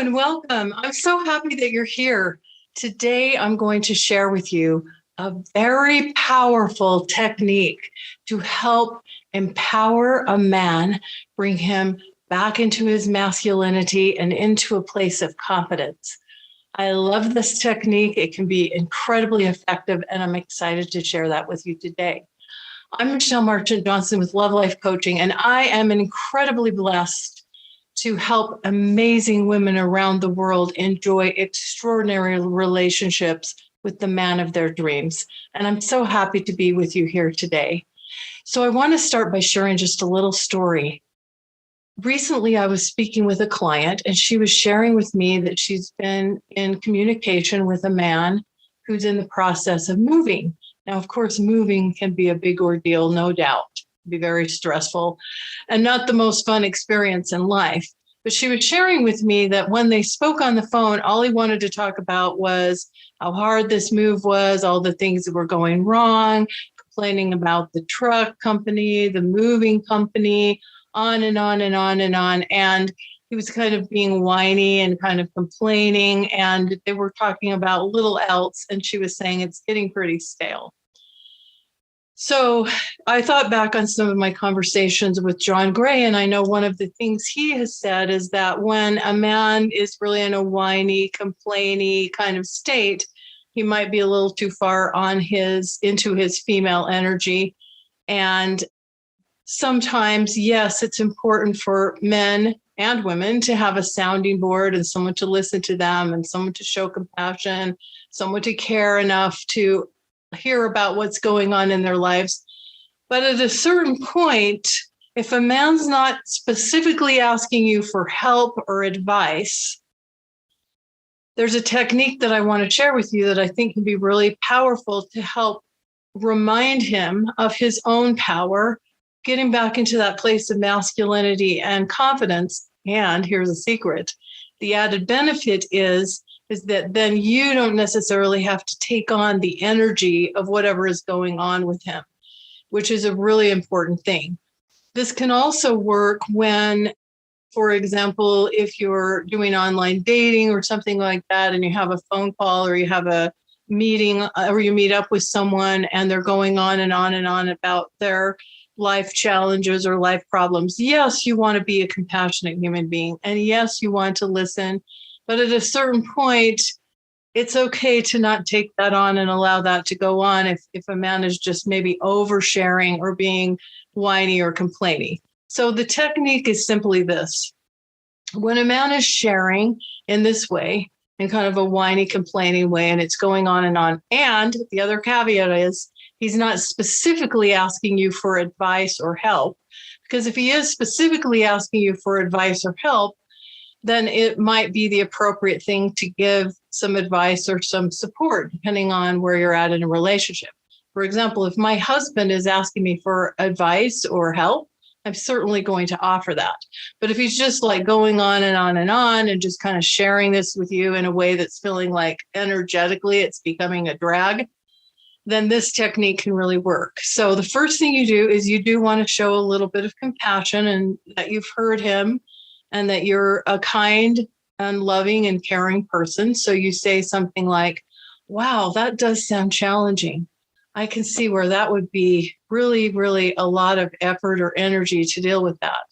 and welcome. I'm so happy that you're here. Today, I'm going to share with you a very powerful technique to help empower a man, bring him back into his masculinity and into a place of confidence. I love this technique. It can be incredibly effective, and I'm excited to share that with you today. I'm Marchant Johnson with Love Life Coaching, and I am incredibly blessed to help amazing women around the world enjoy extraordinary relationships with the man of their dreams. And I'm so happy to be with you here today. So I want to start by sharing just a little story. Recently, I was speaking with a client, and she was sharing with me that she's been in communication with a man who's in the process of moving. Now, of course, moving can be a big ordeal, no doubt. Be very stressful and not the most fun experience in life. But she was sharing with me that when they spoke on the phone, all he wanted to talk about was how hard this move was, all the things that were going wrong, complaining about the truck company, the moving company, on and on and on and on. And he was kind of being whiny and kind of complaining, and they were talking about little else. And she was saying it's getting pretty stale. So I thought back on some of my conversations with John Gray, and I know one of the things he has said is that when a man is really in a whiny, complainy kind of state, he might be a little too far into his female energy. And sometimes, yes, it's important for men and women to have a sounding board and someone to listen to them and someone to show compassion, someone to care enough to hear about what's going on in their lives. But at a certain point, if a man's not specifically asking you for help or advice, there's a technique that I want to share with you that I think can be really powerful to help remind him of his own power, getting back into that place of masculinity and confidence. And here's a secret. The added benefit is that then you don't necessarily have to take on the energy of whatever is going on with him, which is a really important thing. This can also work when, for example, if you're doing online dating or something like that, and you have a phone call or you have a meeting or you meet up with someone and they're going on and on and on about their life challenges or life problems. Yes, you want to be a compassionate human being. And yes, you want to listen. But at a certain point, it's okay to not take that on and allow that to go on if a man is just maybe oversharing or being whiny or complaining. So the technique is simply this. When a man is sharing in this way, in kind of a whiny, complaining way, and it's going on, and the other caveat is he's not specifically asking you for advice or help, because if he is specifically asking you for advice or help, then it might be the appropriate thing to give some advice or some support, depending on where you're at in a relationship. For example, if my husband is asking me for advice or help, I'm certainly going to offer that. But if he's just like going on and on and on and just kind of sharing this with you in a way that's feeling like energetically it's becoming a drag, then this technique can really work. So the first thing you do is you do want to show a little bit of compassion and that you've heard him, and that you're a kind and loving and caring person. So you say something like, wow, that does sound challenging. I can see where that would be really, really a lot of effort or energy to deal with that.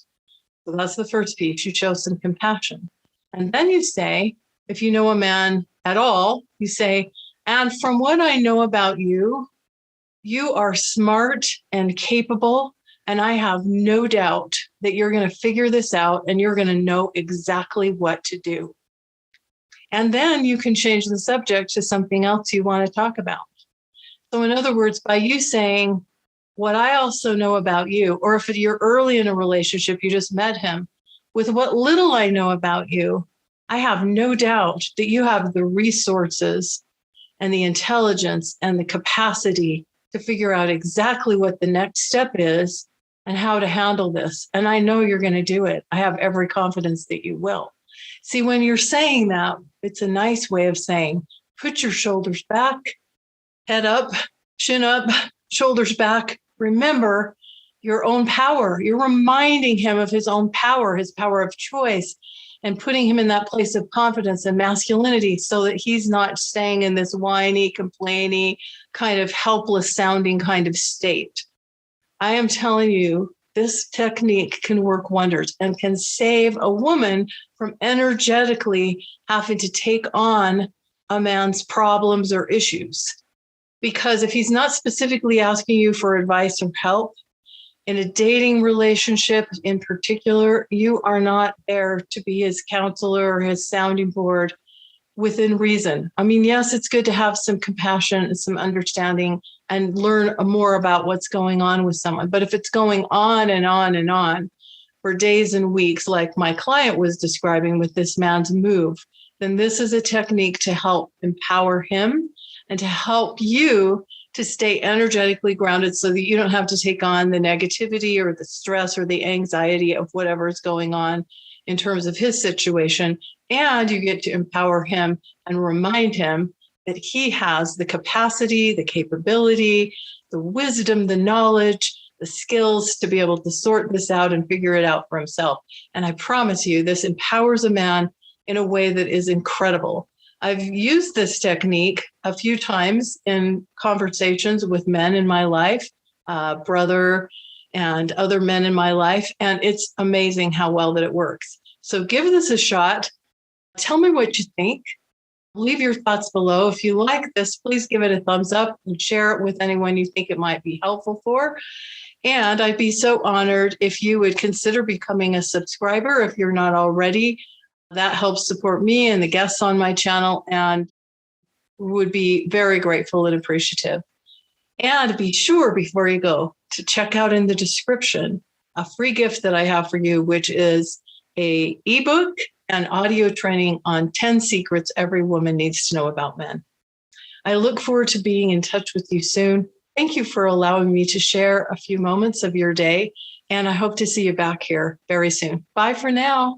So that's the first piece. You show some compassion. And then you say, if you know a man at all, you say, and from what I know about you, you are smart and capable. And I have no doubt that you're going to figure this out and you're going to know exactly what to do. And then you can change the subject to something else you want to talk about. So in other words, by you saying what I also know about you, or if you're early in a relationship, you just met him, with what little I know about you, I have no doubt that you have the resources and the intelligence and the capacity to figure out exactly what the next step is and how to handle this. And I know you're going to do it. I have every confidence that you will. See, when you're saying that, it's a nice way of saying, put your shoulders back, head up, chin up, shoulders back. Remember your own power. You're reminding him of his own power, his power of choice, and putting him in that place of confidence and masculinity so that he's not staying in this whiny, complaining, kind of helpless sounding kind of state. I am telling you, this technique can work wonders and can save a woman from energetically having to take on a man's problems or issues. Because if he's not specifically asking you for advice or help, in a dating relationship in particular, you are not there to be his counselor or his sounding board within reason. I mean, yes, it's good to have some compassion and some understanding and learn more about what's going on with someone. But if it's going on and on and on for days and weeks, like my client was describing with this man's move, then this is a technique to help empower him and to help you to stay energetically grounded so that you don't have to take on the negativity or the stress or the anxiety of whatever is going on in terms of his situation. And you get to empower him and remind him that he has the capacity, the capability, the wisdom, the knowledge, the skills to be able to sort this out and figure it out for himself. And I promise you, this empowers a man in a way that is incredible. I've used this technique a few times in conversations with men in my life, brother and other men in my life, and it's amazing how well that it works. So give this a shot. Tell me what you think. Leave your thoughts below. If you like this, please give it a thumbs up and share it with anyone you think it might be helpful for. And I'd be so honored if you would consider becoming a subscriber if you're not already. That helps support me and the guests on my channel, and would be very grateful and appreciative. And be sure before you go to check out in the description a free gift that I have for you, which is an ebook and audio training on 10 secrets every woman needs to know about men. I look forward to being in touch with you soon. Thank you for allowing me to share a few moments of your day, and I hope to see you back here very soon. Bye for now.